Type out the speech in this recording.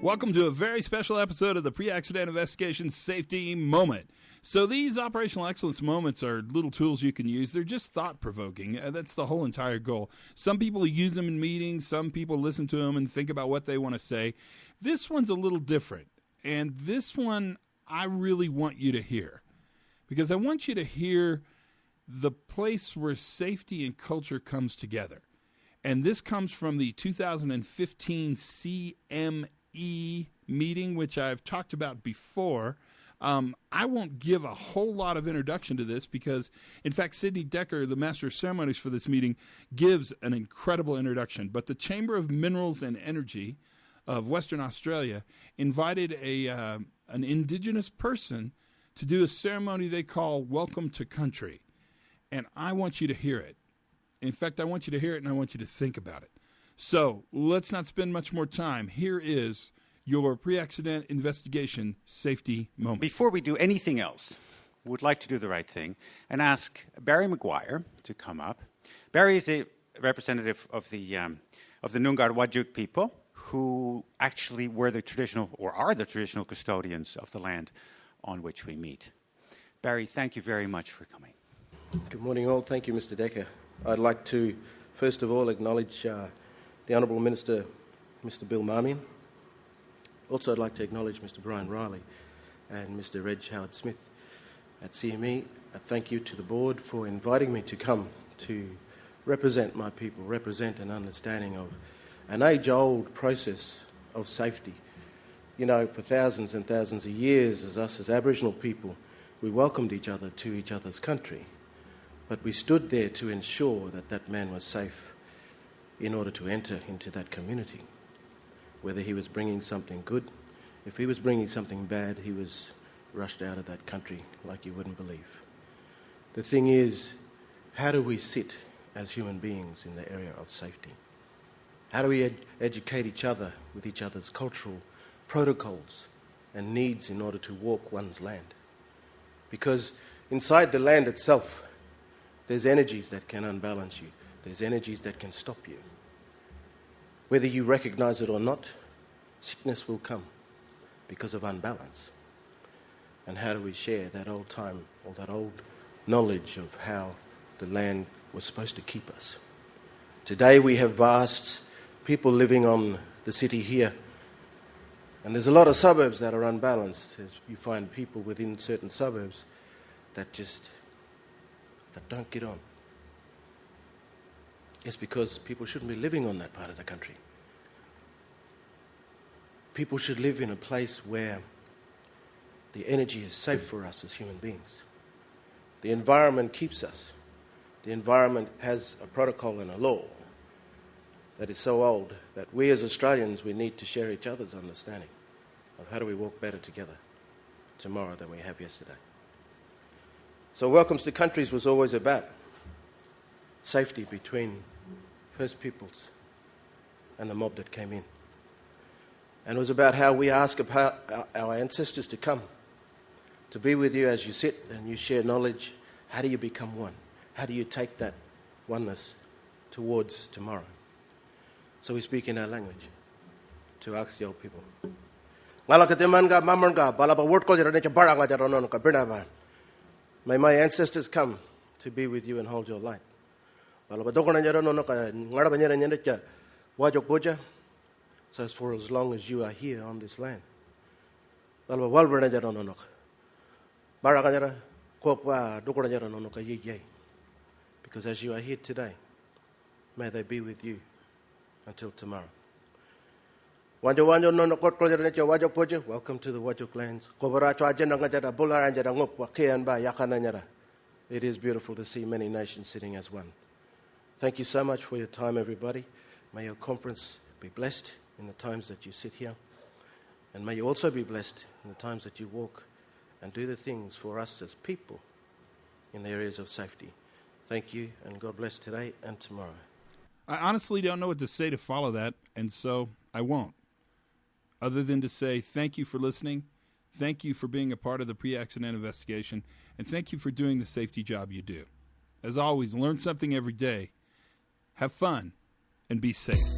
Welcome to a very special episode of the Pre-Accident Investigation Safety Moment. So these operational excellence moments are little tools you can use. They're just thought-provoking. That's the whole entire goal. Some people use them in meetings. Some people listen to them and think about what they want to say. This one's a little different. And this one I really want you to hear. Because I want you to hear the place where safety and culture comes together. And this comes from the 2015 CME meeting, which I've talked about before. I won't give a whole lot of introduction to this because, in fact, Sidney Decker, the Master of Ceremonies for this meeting, gives an incredible introduction. But the Chamber of Minerals and Energy of Western Australia invited an indigenous person to do a ceremony they call Welcome to Country. And I want you to hear it. In fact, I want you to hear it and I want you to think about it. So let's not spend much more time. Here is your pre-accident investigation safety moment. Before we do anything else, we would like to do the right thing and ask Barrry McGuire to come up. Barry is a representative of the Noongar Whadjuk people who actually were the traditional, or are the traditional custodians of the land on which we meet. Barry, thank you very much for coming. Good morning all. Thank you, Mr. Decker. I'd like to, first of all, acknowledge the Honourable Minister, Mr. Bill Marmion. Also, I'd like to acknowledge Mr. Brian Riley and Mr. Reg Howard-Smith at CME. Thank you to the board for inviting me to come to represent my people, represent an understanding of an age-old process of safety. You know, for thousands and thousands of years, as Aboriginal people, we welcomed each other to each other's country, but we stood there to ensure that that man was safe in order to enter into that community. Whether he was bringing something good, if he was bringing something bad, he was rushed out of that country like you wouldn't believe. The thing is, how do we sit as human beings in the area of safety? How do we educate each other with each other's cultural protocols and needs in order to walk one's land? Because inside the land itself, there's energies that can unbalance you. There's energies that can stop you. Whether you recognize it or not, sickness will come because of unbalance. And how do we share that old time, or that old knowledge of how the land was supposed to keep us? Today we have vast people living on the city here, and there's a lot of suburbs that are unbalanced. You find people within certain suburbs that don't get on. It's because people shouldn't be living on that part of the country. People should live in a place where the energy is safe for us as human beings. The environment keeps us. The environment has a protocol and a law that is so old that we as Australians, we need to share each other's understanding of how do we walk better together tomorrow than we have yesterday. So Welcomes to Countries was always about safety between First Peoples and the mob that came in. And it was about how we ask our ancestors to come, to be with you as you sit and you share knowledge. How do you become one? How do you take that oneness towards tomorrow? So we speak in our language to ask the old people. May my ancestors come to be with you and hold your light. So it's for as long as you are here on this land. Because as you are here today, may they be with you until tomorrow. Welcome to the Whadjuk lands. It is beautiful to see many nations sitting as one. Thank you so much for your time, everybody. May your conference be blessed in the times that you sit here. And may you also be blessed in the times that you walk and do the things for us as people in the areas of safety. Thank you, and God bless today and tomorrow. I honestly don't know what to say to follow that, and so I won't. other than to say thank you for listening, thank you for being a part of the pre-accident investigation, and thank you for doing the safety job you do. As always, learn something every day, have fun, and be safe.